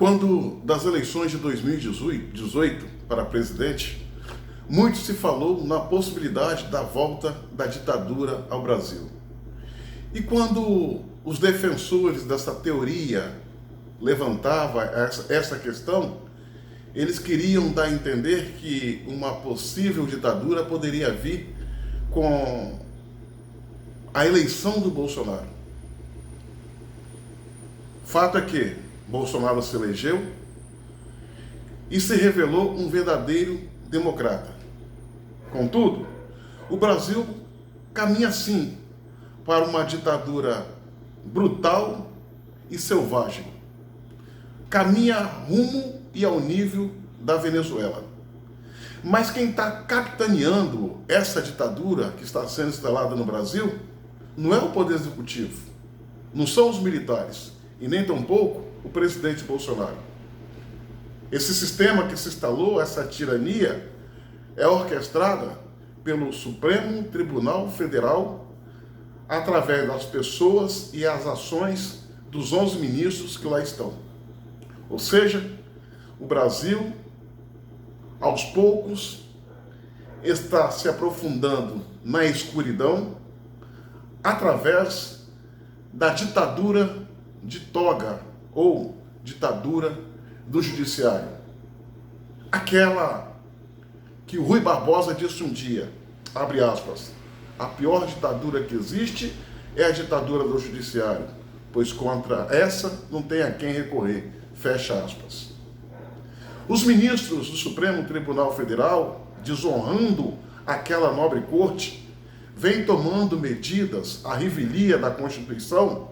Quando das eleições de 2018 para presidente, muito se falou na possibilidade da volta da ditadura ao Brasil. E quando os defensores dessa teoria levantavam essa questão, eles queriam dar a entender que uma possível ditadura poderia vir com a eleição do Bolsonaro. Fato é que Bolsonaro se elegeu e se revelou um verdadeiro democrata. Contudo, o Brasil caminha sim para uma ditadura brutal e selvagem. Caminha rumo e ao nível da Venezuela. Mas quem está capitaneando essa ditadura que está sendo instalada no Brasil não é o Poder Executivo, não são os militares e nem tampouco o presidente Bolsonaro. Esse sistema que se instalou, essa tirania, é orquestrada pelo Supremo Tribunal Federal através das pessoas e as ações dos 11 ministros que lá estão. Ou seja, o Brasil, aos poucos, está se aprofundando na escuridão através da ditadura de toga ou ditadura do judiciário. Aquela que o Rui Barbosa disse um dia, abre aspas, a pior ditadura que existe é a ditadura do judiciário, pois contra essa não tem a quem recorrer, fecha aspas. Os ministros do Supremo Tribunal Federal, desonrando aquela nobre corte, vêm tomando medidas à revelia da Constituição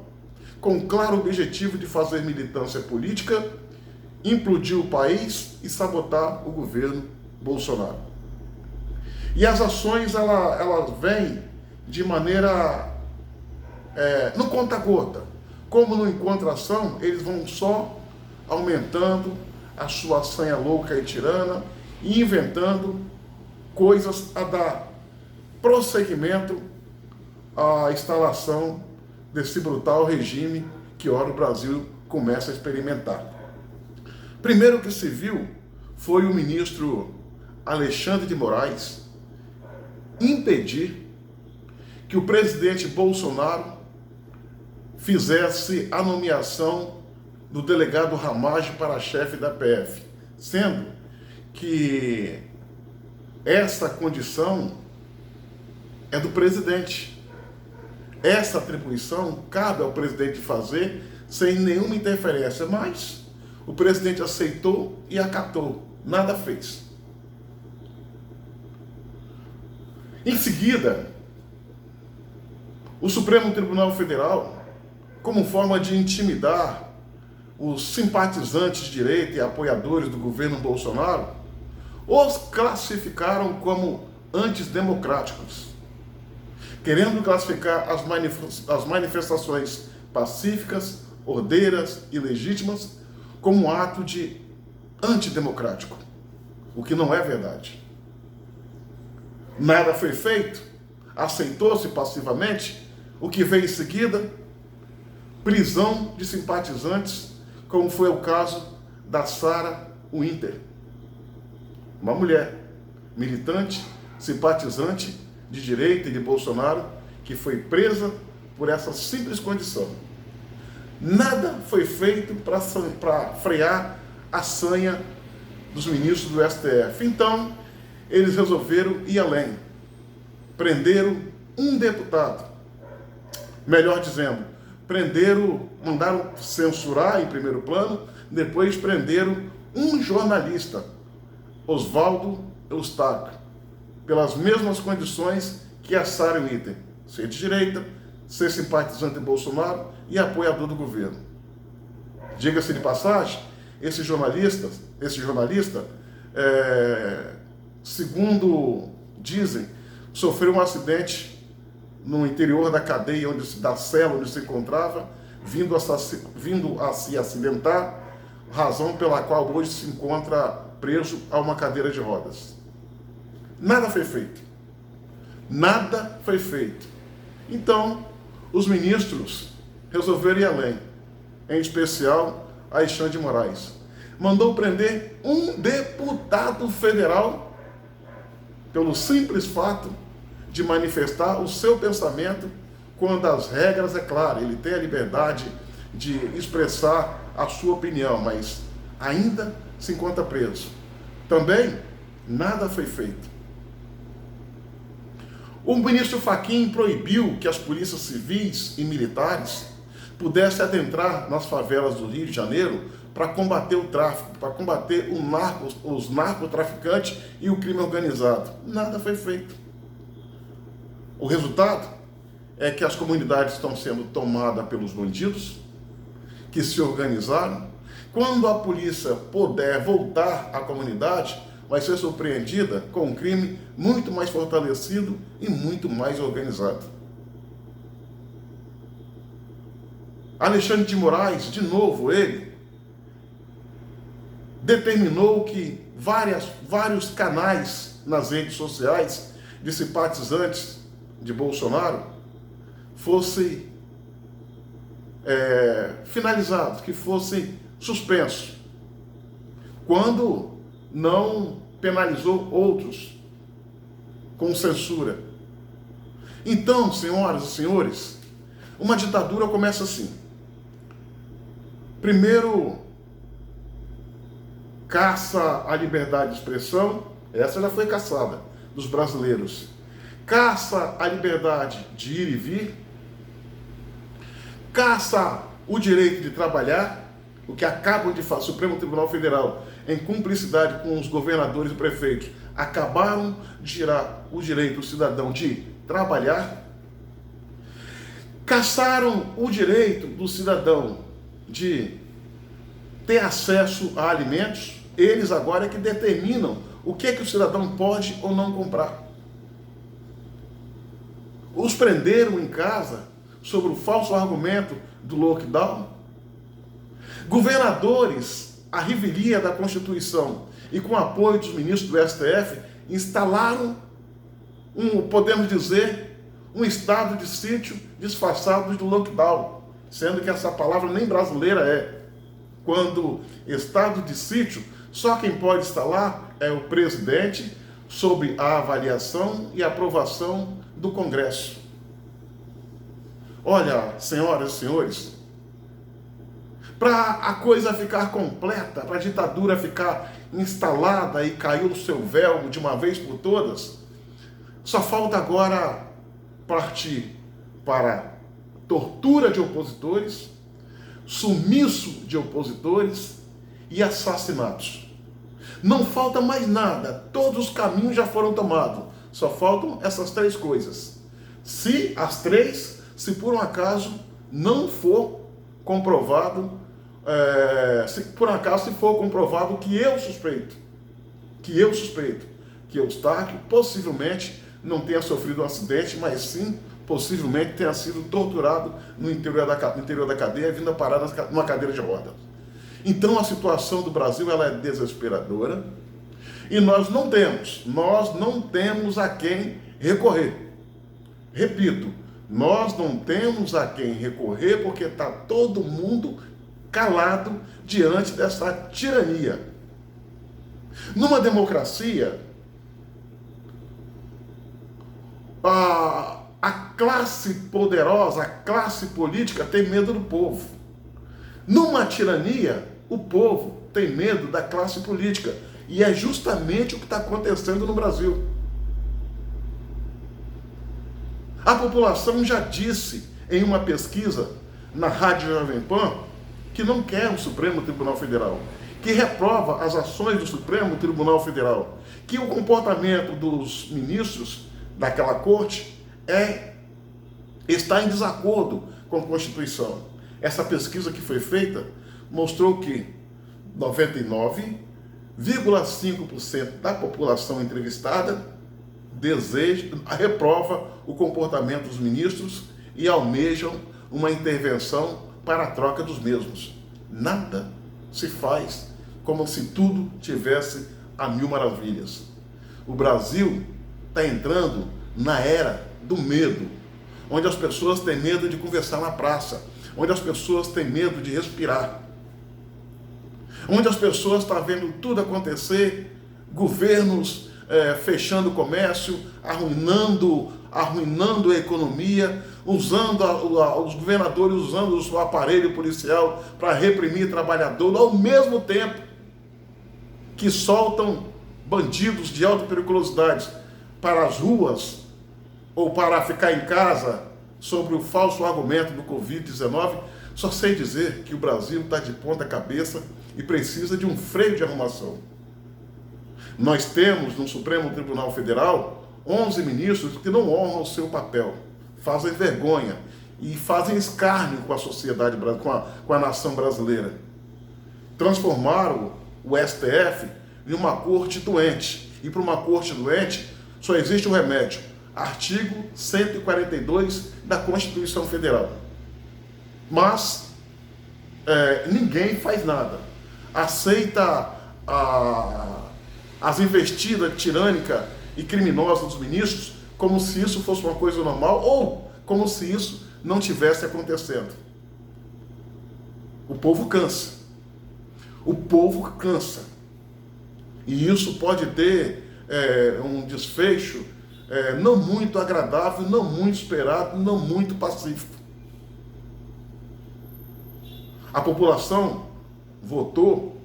com claro objetivo de fazer militância política, implodir o país e sabotar o governo Bolsonaro. E as ações, elas vêm de maneira no conta-gota. Como no encontra-ação, eles vão só aumentando a sua sanha louca e tirana e inventando coisas a dar prosseguimento à instalação desse brutal regime que ora o Brasil começa a experimentar. Primeiro que se viu foi o ministro Alexandre de Moraes impedir que o presidente Bolsonaro fizesse a nomeação do delegado Ramagem para chefe da PF, sendo que essa condição é do presidente. Essa atribuição cabe ao presidente fazer sem nenhuma interferência, mas o presidente aceitou e acatou, nada fez. Em seguida, o Supremo Tribunal Federal, como forma de intimidar os simpatizantes de direita e apoiadores do governo Bolsonaro, os classificaram como antidemocráticos, querendo classificar as manifestações pacíficas, ordeiras e legítimas como um ato de antidemocrático, o que não é verdade. Nada foi feito, aceitou-se passivamente. O que veio em seguida? Prisão de simpatizantes, como foi o caso da Sarah Winter, uma mulher militante, simpatizante de direita e de Bolsonaro, que foi presa por essa simples condição. Nada foi feito para frear a sanha dos ministros do STF. Então, eles resolveram ir além. Prenderam um deputado. Melhor dizendo, mandaram censurar em primeiro plano, depois prenderam um jornalista, Oswaldo Eustáquio, pelas mesmas condições que a Sarah Winter, ser de direita, ser simpatizante de Bolsonaro e apoiador do governo. Diga-se de passagem, esse jornalista, segundo dizem, sofreu um acidente no interior da cadeia, da cela onde se encontrava, vindo a se acidentar, razão pela qual hoje se encontra preso a uma cadeira de rodas. Nada foi feito. Nada foi feito. Então, os ministros resolveram ir além, em especial Alexandre de Moraes. mandou prender um deputado federal pelo simples fato de manifestar o seu pensamento quando as regras, é claro, ele tem a liberdade de expressar a sua opinião, mas ainda se encontra preso. Também nada foi feito. O ministro Fachin proibiu que as polícias civis e militares pudessem adentrar nas favelas do Rio de Janeiro para combater o tráfico, para combater os narcotraficantes e o crime organizado. Nada foi feito. O resultado é que as comunidades estão sendo tomadas pelos bandidos, que se organizaram. Quando a polícia puder voltar à comunidade, vai ser surpreendida com um crime muito mais fortalecido e muito mais organizado. Alexandre de Moraes, de novo, ele determinou que vários canais nas redes sociais de simpatizantes de Bolsonaro fossem finalizados, que fossem suspensos, quando não penalizou outros com censura. Então, senhoras e senhores, uma ditadura começa assim. Primeiro, caça a liberdade de expressão, essa já foi caçada dos brasileiros. Caça a liberdade de ir e vir, caça o direito de trabalhar, o que acabam de fazer o Supremo Tribunal Federal, em cumplicidade com os governadores e prefeitos, acabaram de tirar o direito do cidadão de trabalhar, caçaram o direito do cidadão de ter acesso a alimentos. Eles agora é que determinam o que o cidadão pode ou não comprar. Os prenderam em casa sobre o falso argumento do lockdown. Governadores, à revelia da Constituição e com apoio dos ministros do STF, instalaram podemos dizer, um estado de sítio disfarçado do lockdown, sendo que essa palavra nem brasileira é. Quando estado de sítio, só quem pode instalar é o presidente, sob a avaliação e aprovação do Congresso. Olha, senhoras e senhores, para a coisa ficar completa, para a ditadura ficar instalada e cair o seu véu de uma vez por todas, só falta agora partir para tortura de opositores, sumiço de opositores e assassinatos. Não falta mais nada, todos os caminhos já foram tomados, só faltam essas três coisas. Se por um acaso não for comprovado, se for comprovado que Eustáquio possivelmente não tenha sofrido um acidente, mas sim, possivelmente tenha sido torturado no interior da cadeia, vindo a parar numa cadeira de rodas. Então a situação do Brasil ela é desesperadora e nós não temos a quem recorrer. Repito, nós não temos a quem recorrer porque está todo mundo calado diante dessa tirania. Numa democracia, a classe poderosa, a classe política tem medo do povo. Numa tirania, o povo tem medo da classe política. E é justamente o que está acontecendo no Brasil. A população já disse em uma pesquisa na Rádio Jovem Pan que não quer o Supremo Tribunal Federal, que reprova as ações do Supremo Tribunal Federal, que o comportamento dos ministros daquela corte está em desacordo com a Constituição. Essa pesquisa que foi feita mostrou que 99,5% da população entrevistada reprova o comportamento dos ministros e almejam uma intervenção para a troca dos mesmos. Nada se faz, como se tudo tivesse a mil maravilhas. O Brasil está entrando na era do medo, onde as pessoas têm medo de conversar na praça, onde as pessoas têm medo de respirar. onde as pessoas estão vendo tudo acontecer, governos fechando o comércio, arruinando a economia, usando os governadores usando o seu aparelho policial para reprimir trabalhador, ao mesmo tempo que soltam bandidos de alta periculosidade para as ruas ou para ficar em casa sobre o falso argumento do Covid-19. Só sei dizer que o Brasil está de ponta cabeça e precisa de um freio de arrumação. Nós temos no Supremo Tribunal Federal 11 ministros que não honram o seu papel, fazem vergonha e fazem escárnio com a sociedade, com a nação brasileira. Transformaram o STF em uma corte doente. E para uma corte doente só existe um remédio: artigo 142 da Constituição Federal. Mas ninguém faz nada. Aceita as investidas tirânicas e criminosas dos ministros como se isso fosse uma coisa normal ou como se isso não tivesse acontecendo. O povo cansa. O povo cansa. E isso pode ter um desfecho não muito agradável, não muito esperado, não muito pacífico. A população votou,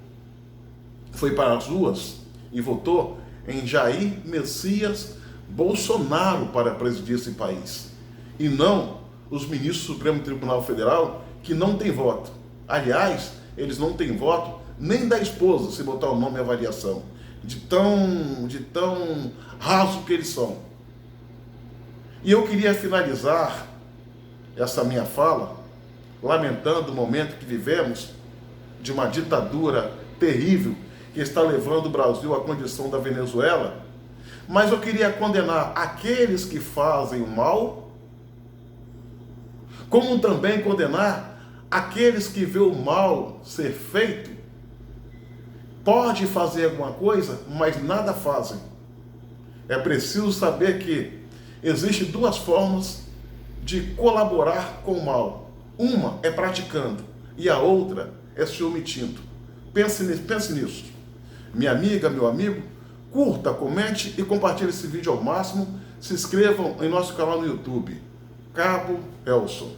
foi para as ruas e votou em Jair Messias Bolsonaro para presidir esse país. E não os ministros do Supremo Tribunal Federal, que não têm voto. Aliás, eles não têm voto nem da esposa, se botar o nome em avaliação. De tão raso que eles são. E eu queria finalizar essa minha fala lamentando o momento que vivemos de uma ditadura terrível que está levando o Brasil à condição da Venezuela, mas eu queria condenar aqueles que fazem o mal, como também condenar aqueles que vê o mal ser feito, pode fazer alguma coisa, mas nada fazem. É preciso saber que existem duas formas de colaborar com o mal. Uma é praticando e a outra é se omitindo. Pense nisso. Minha amiga, meu amigo, curta, comente e compartilhe esse vídeo ao máximo. Se inscrevam em nosso canal no YouTube, Cabo Elson.